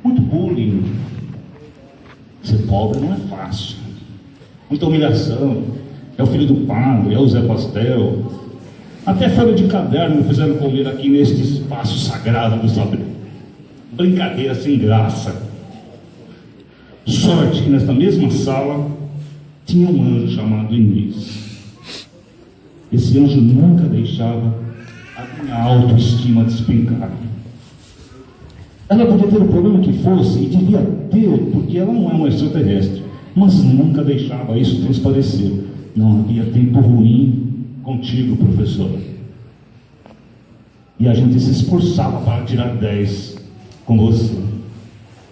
Muito bullying. Ser pobre não é fácil. Muita humilhação. É o filho do padre, é o Zé Pastel. Até folha de caderno me fizeram comer aqui neste espaço sagrado do saber. Brincadeira sem graça. Sorte que nesta mesma sala tinha um anjo chamado Inês. Esse anjo nunca deixava a minha autoestima despencar. Ela podia ter o problema que fosse, e devia ter, porque ela não é uma extraterrestre, mas nunca deixava isso transparecer. Não havia tempo ruim contigo, professora. E a gente se esforçava para tirar 10 com você,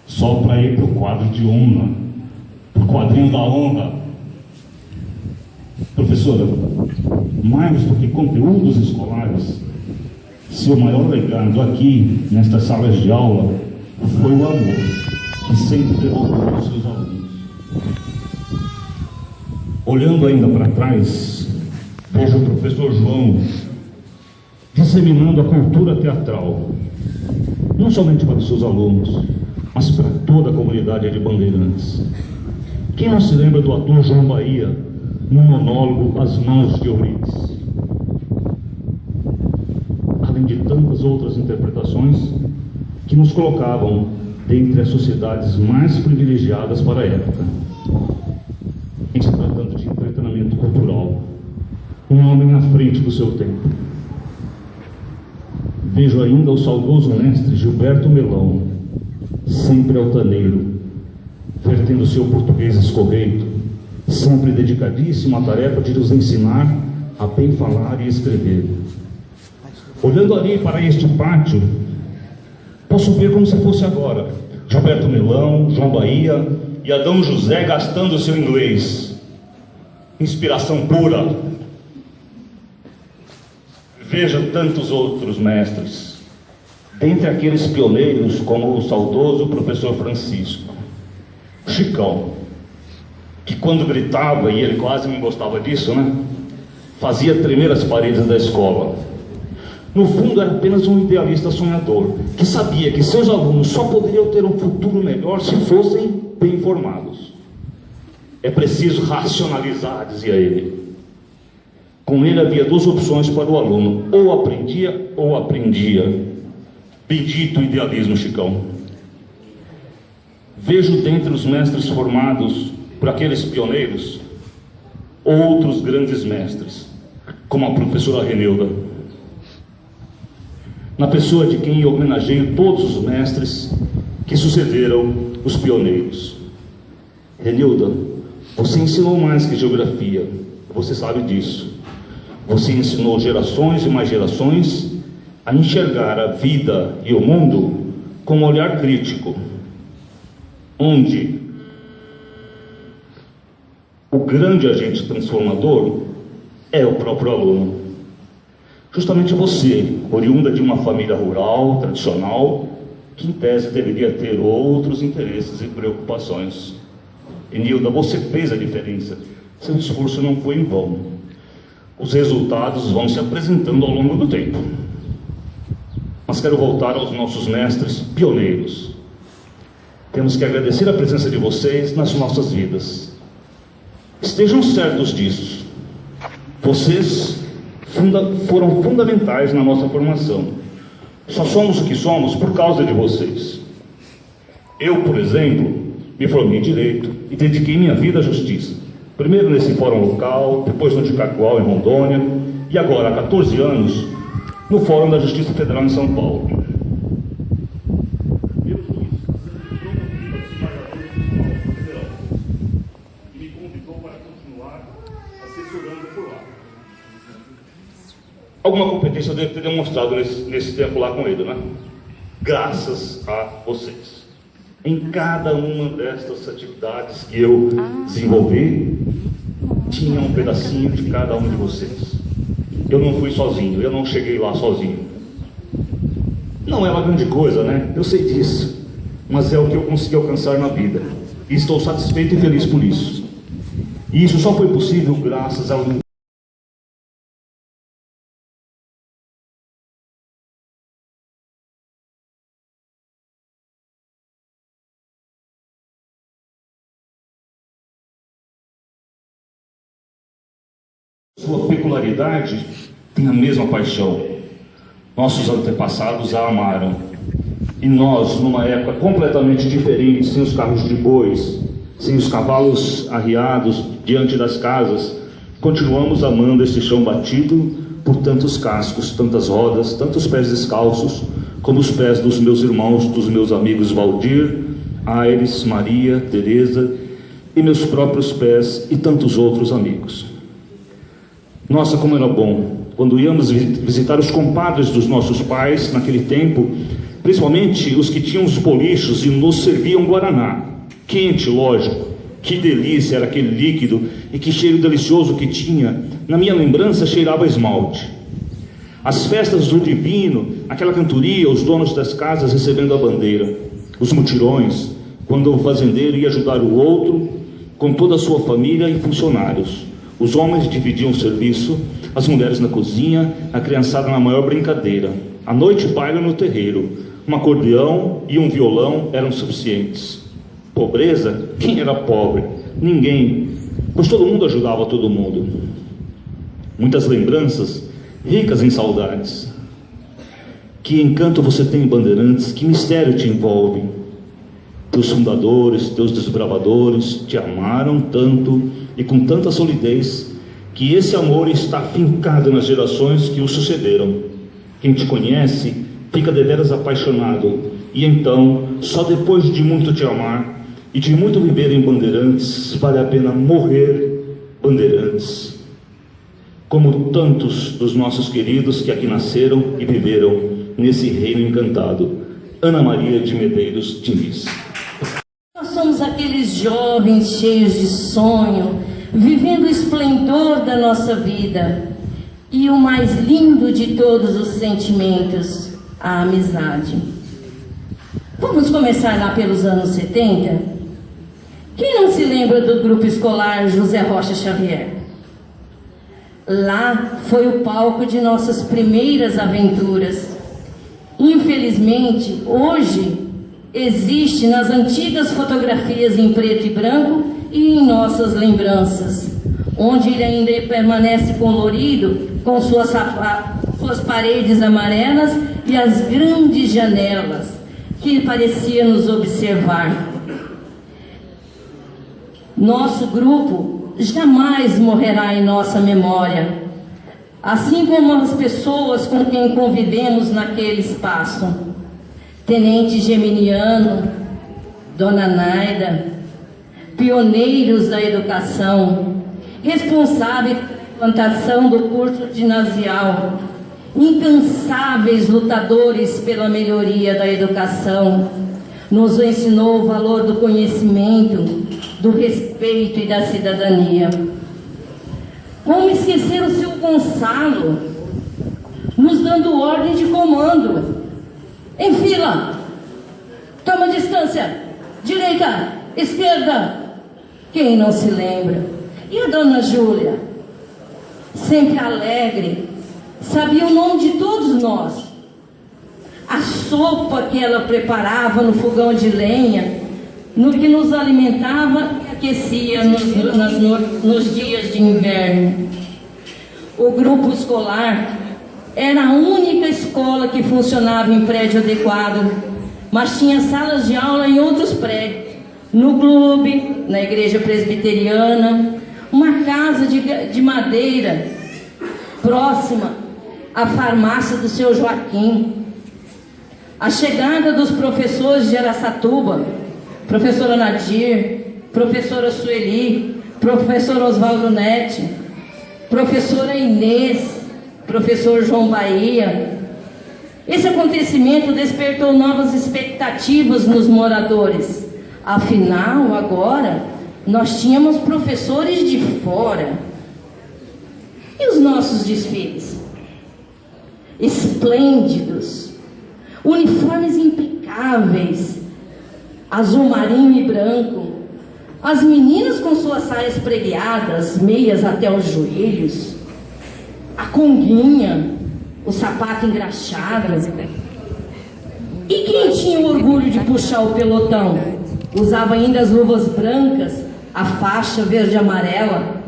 só para ir para o quadro de honra, para o quadrinho da honra. Professora, mais do que conteúdos escolares, seu maior legado aqui, nestas salas de aula, foi o amor que sempre devolveu aos seus alunos. Olhando ainda para trás, vejo o professor João disseminando a cultura teatral, não somente para os seus alunos, mas para toda a comunidade de Bandeirantes. Quem não se lembra do ator João Bahia no monólogo As Mãos de Euripides? Além de tantas outras interpretações que nos colocavam dentre as sociedades mais privilegiadas para a época. Em se tratando de entretenimento cultural, um homem à frente do seu tempo. Vejo ainda o saudoso mestre Gilberto Melão, sempre altaneiro, vertendo seu português escorreito, sempre dedicadíssimo à tarefa de nos ensinar a bem falar e escrever. Olhando ali para este pátio, posso ver como se fosse agora Gilberto Melão, João Bahia e Adão José gastando seu inglês. Inspiração pura. Veja tantos outros mestres, dentre aqueles pioneiros como o saudoso professor Francisco, Chicão, que quando gritava, e ele quase não gostava disso, né? Fazia tremer as paredes da escola. No fundo, era apenas um idealista sonhador, que sabia que seus alunos só poderiam ter um futuro melhor se fossem bem informados. É preciso racionalizar, dizia ele. Com ele havia duas opções para o aluno: ou aprendia ou aprendia. Bendito idealismo, Chicão. Vejo dentre os mestres formados por aqueles pioneiros outros grandes mestres, como a professora Renilda, na pessoa de quem eu homenageio todos os mestres que sucederam os pioneiros. Renilda, você ensinou mais que geografia, você sabe disso. Você ensinou gerações e mais gerações a enxergar a vida e o mundo com um olhar crítico, onde o grande agente transformador é o próprio aluno. Justamente você, oriunda de uma família rural, tradicional, que em tese deveria ter outros interesses e preocupações. Enilda, você fez a diferença. Seu esforço não foi em vão. Os resultados vão se apresentando ao longo do tempo. Mas quero voltar aos nossos mestres pioneiros. Temos que agradecer a presença de vocês nas nossas vidas. Estejam certos disso. Vocês foram fundamentais na nossa formação. Só somos o que somos por causa de vocês. Eu, por exemplo, me formei em Direito e dediquei minha vida à Justiça. Primeiro nesse fórum local, depois no de Cacoal, em Rondônia, e agora, há 14 anos, no Fórum da Justiça Federal em São Paulo. Meu juiz federal e me convidou para continuar assessorando por lá. Alguma competência eu devo ter demonstrado nesse tempo lá com ele, né? Graças a vocês. Em cada uma destas atividades que eu desenvolvi, tinha um pedacinho de cada um de vocês. Eu não fui sozinho, eu não cheguei lá sozinho. Não é uma grande coisa, né? Eu sei disso. Mas é o que eu consegui alcançar na vida. E estou satisfeito e feliz por isso. E isso só foi possível graças ao Sua peculiaridade tem a mesma paixão. Nossos antepassados a amaram. E nós, numa época completamente diferente, sem os carros de bois, sem os cavalos arriados diante das casas, continuamos amando este chão batido por tantos cascos, tantas rodas, tantos pés descalços, como os pés dos meus irmãos, dos meus amigos Valdir, Aires, Maria, Teresa, e meus próprios pés e tantos outros amigos. Nossa, como era bom quando íamos visitar os compadres dos nossos pais naquele tempo, principalmente os que tinham os bolichos e nos serviam guaraná, quente, lógico. Que delícia era aquele líquido e que cheiro delicioso que tinha. Na minha lembrança cheirava esmalte. As festas do divino, aquela cantoria, os donos das casas recebendo a bandeira, os mutirões, quando o fazendeiro ia ajudar o outro com toda a sua família e funcionários. Os homens dividiam o serviço, as mulheres na cozinha, a criançada na maior brincadeira. A noite baile no terreiro. Um acordeão e um violão eram suficientes. Pobreza? Quem era pobre? Ninguém, pois todo mundo ajudava todo mundo. Muitas lembranças, ricas em saudades. Que encanto você tem em Bandeirantes, que mistério te envolve. Teus fundadores, teus desbravadores te amaram tanto e com tanta solidez, que esse amor está fincado nas gerações que o sucederam. Quem te conhece fica deveras apaixonado, e então, só depois de muito te amar e de muito viver em Bandeirantes, vale a pena morrer Bandeirantes, como tantos dos nossos queridos que aqui nasceram e viveram nesse reino encantado. Ana Maria de Medeiros Diniz. Nós somos aqueles jovens cheios de sonho, vivendo o esplendor da nossa vida, e o mais lindo de todos os sentimentos, a amizade. Vamos começar lá pelos anos 70? Quem não se lembra do grupo escolar José Rocha Xavier? Lá foi o palco de nossas primeiras aventuras. Infelizmente, hoje existe nas antigas fotografias em preto e branco e em nossas lembranças, onde ele ainda permanece colorido com suas paredes amarelas e as grandes janelas que parecia nos observar. Nosso grupo jamais morrerá em nossa memória, assim como as pessoas com quem convivemos naquele espaço. Tenente Geminiano, Dona Naida, pioneiros da educação, responsáveis pela implantação do curso ginasial, incansáveis lutadores pela melhoria da educação, nos ensinou o valor do conhecimento, do respeito e da cidadania. Como esquecer o seu Gonçalo, nos dando ordem de comando. Em fila, toma distância, direita, esquerda. Quem não se lembra? E a Dona Júlia, sempre alegre, sabia o nome de todos nós. A sopa que ela preparava no fogão de lenha, no que nos alimentava e aquecia nos dias de inverno. O grupo escolar era a única escola que funcionava em prédio adequado, mas tinha salas de aula em outros prédios, no clube, na igreja presbiteriana, uma casa de madeira próxima à farmácia do seu Joaquim. A chegada dos professores de Araçatuba, professora Nadir, professora Sueli, professor Oswaldo Netti, professora Inês, professor João Bahia. Esse acontecimento despertou novas expectativas nos moradores. Afinal, agora, nós tínhamos professores de fora. E os nossos desfiles? Esplêndidos, uniformes impecáveis, azul marinho e branco, as meninas com suas saias pregueadas, meias até os joelhos, a conguinha, o sapato engraxado. E quem tinha o orgulho de puxar o pelotão? Usava ainda as luvas brancas, a faixa verde e amarela.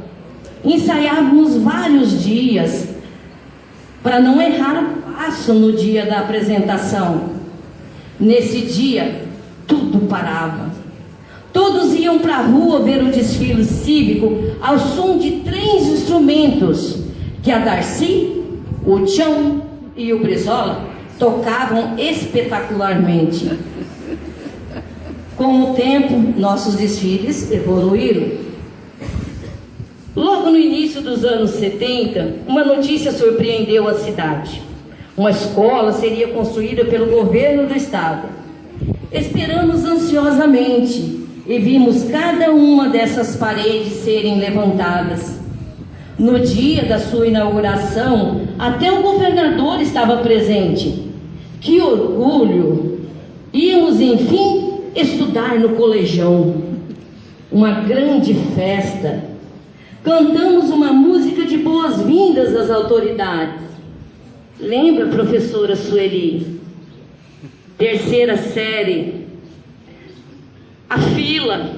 Ensaiávamos vários dias para não errar o passo no dia da apresentação. Nesse dia, tudo parava. Todos iam para a rua ver o desfile cívico ao som de 3 instrumentos que a Darcy, o Tião e o Brizola tocavam espetacularmente. Com o tempo, nossos desfiles evoluíram. Logo no início dos anos 70, uma notícia surpreendeu a cidade. Uma escola seria construída pelo governo do estado. Esperamos ansiosamente e vimos cada uma dessas paredes serem levantadas. No dia da sua inauguração, até o governador estava presente. Que orgulho! Íamos, enfim, estudar no colegião. Uma grande festa. Cantamos uma música de boas-vindas às autoridades. Lembra, professora Sueli? 3ª série. A fila.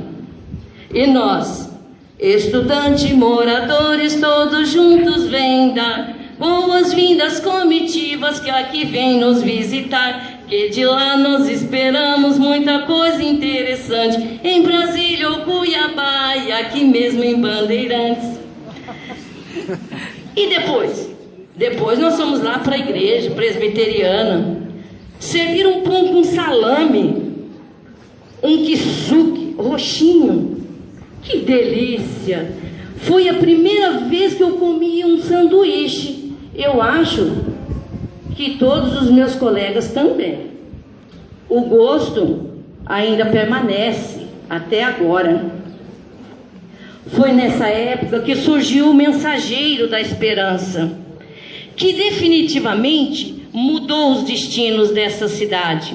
E nós, estudantes, moradores, todos juntos vêm dar boas-vindas comitivas que aqui vem nos visitar, que de lá nós esperamos muita coisa interessante, em Brasília ou Cuiabá e aqui mesmo em Bandeirantes. E depois nós fomos lá para a igreja presbiteriana, servir um pão com salame, um kisuke roxinho. Que delícia! Foi a primeira vez que eu comi um sanduíche. Eu acho que todos os meus colegas também. O gosto ainda permanece até agora. Foi nessa época que surgiu o Mensageiro da Esperança, que definitivamente mudou os destinos dessa cidade.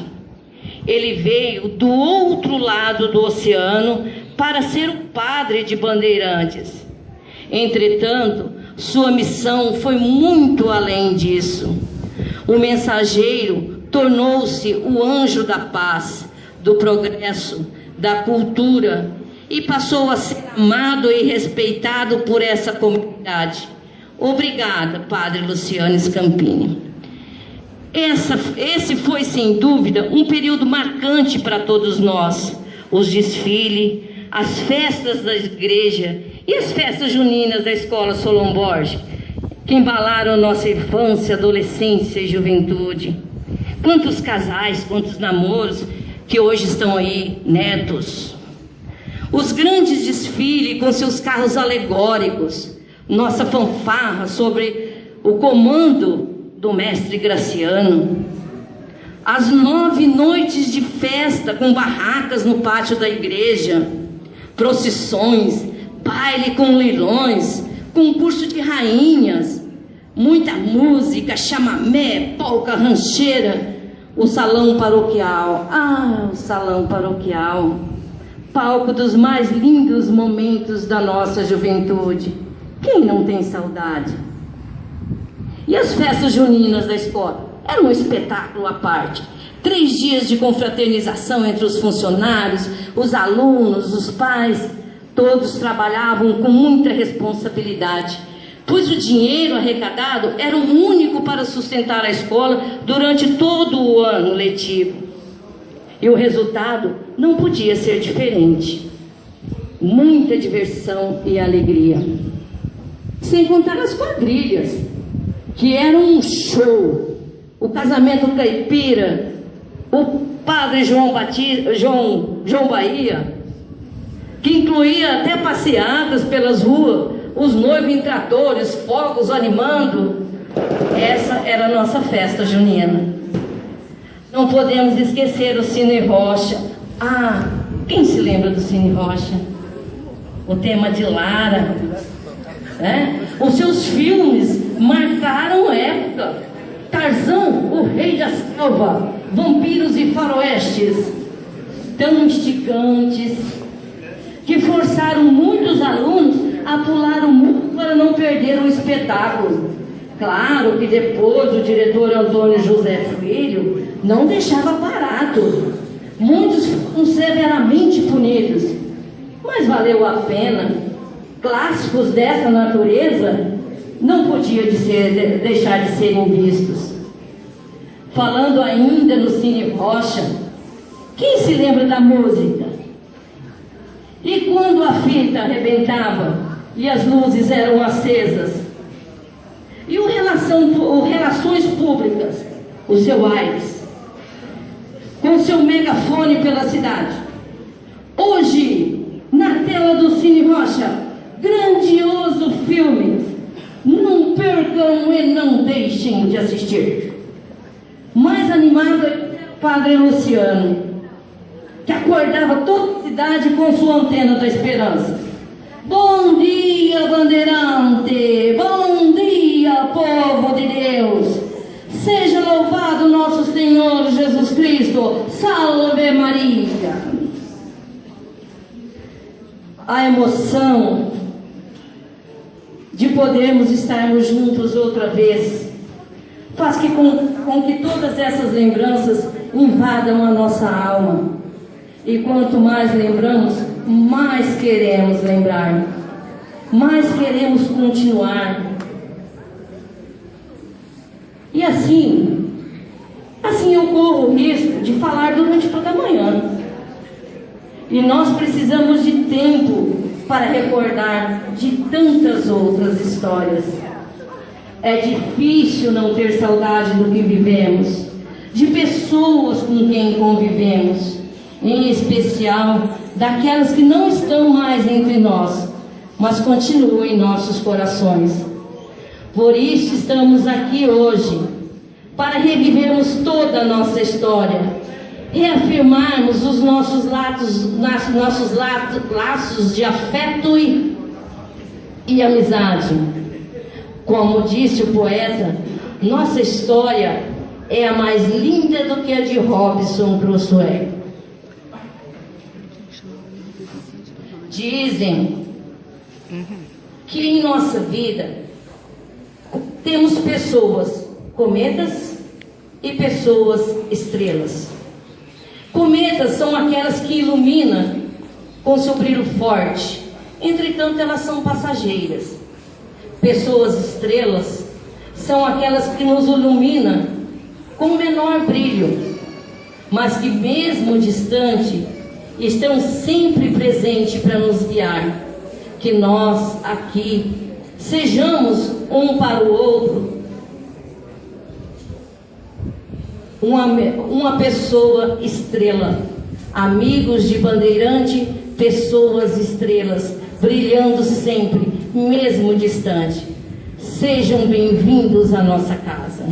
Ele veio do outro lado do oceano para ser o padre de Bandeirantes. Entretanto, sua missão foi muito além disso. O mensageiro tornou-se o anjo da paz, do progresso, da cultura e passou a ser amado e respeitado por essa comunidade. Obrigada, Padre Luciano Scampini. Esse foi, sem dúvida, um período marcante para todos nós. Os desfiles, as festas da igreja e as festas juninas da Escola Solon Borges, que embalaram nossa infância, adolescência e juventude. Quantos casais, quantos namoros que hoje estão aí, netos. Os grandes desfiles com seus carros alegóricos, nossa fanfarra sobre o comando do mestre Graciano, as 9 noites de festa com barracas no pátio da igreja, procissões, baile com leilões, concurso de rainhas, muita música, chamamé, polca, rancheira, o salão paroquial, o salão paroquial, palco dos mais lindos momentos da nossa juventude. Quem não tem saudade? E as festas juninas da escola? Era um espetáculo à parte. 3 dias de confraternização entre os funcionários, os alunos, os pais. Todos trabalhavam com muita responsabilidade, pois o dinheiro arrecadado era o único para sustentar a escola durante todo o ano letivo. E o resultado não podia ser diferente. Muita diversão e alegria. Sem contar as quadrilhas, que eram um show. O casamento caipira, o padre João Bahia, que incluía até passeadas pelas ruas, os noivos em tratores, fogos animando. Essa era a nossa festa junina. Não podemos esquecer o Cine Rocha. Quem se lembra do Cine Rocha? O tema de Lara, né? Os seus filmes marcaram época. Tarzan, o Rei da Selva, Vampiros e Faroestes, tão instigantes, que forçaram muitos alunos a pular o muro para não perder o espetáculo. Claro que depois o diretor Antônio José Filho não deixava barato. Muitos foram severamente punidos, mas valeu a pena. clássicos dessa natureza não podiam deixar de serem vistos. Falando ainda no Cine Rocha, quem se lembra da música? E quando a fita arrebentava e as luzes eram acesas? E o Relações Públicas, o seu Aires, com o seu megafone pela cidade? Hoje, na tela do Cine Rocha, grandioso filme. Não percam e não deixem de assistir. Mais animado é o Padre Luciano, que acordava toda a cidade com sua antena da esperança. Bom dia, bandeirante! Bom dia, povo de Deus! Seja louvado nosso Senhor Jesus Cristo! Salve Maria! A emoção de podermos estarmos juntos outra vez faz com que todas essas lembranças invadam a nossa alma. E quanto mais lembramos, mais queremos lembrar, mais queremos continuar. E assim eu corro o risco de falar durante toda a manhã. E nós precisamos de tempo para recordar de tantas outras histórias. É difícil não ter saudade do que vivemos, de pessoas com quem convivemos, em especial daquelas que não estão mais entre nós, mas continuam em nossos corações. Por isso estamos aqui hoje, para revivermos toda a nossa história, reafirmarmos os nossos laços de afeto e amizade. Como disse o poeta, nossa história é a mais linda do que a de Robinson Crusoe. Dizem que em nossa vida temos pessoas cometas e pessoas estrelas. Cometas são aquelas que iluminam com seu brilho forte, entretanto elas são passageiras. Pessoas estrelas são aquelas que nos iluminam com menor brilho, mas que mesmo distante estão sempre presentes para nos guiar. Que nós aqui sejamos um para o outro uma pessoa estrela, amigos de Bandeirante, pessoas estrelas, brilhando sempre, mesmo distante. Sejam bem-vindos à nossa casa.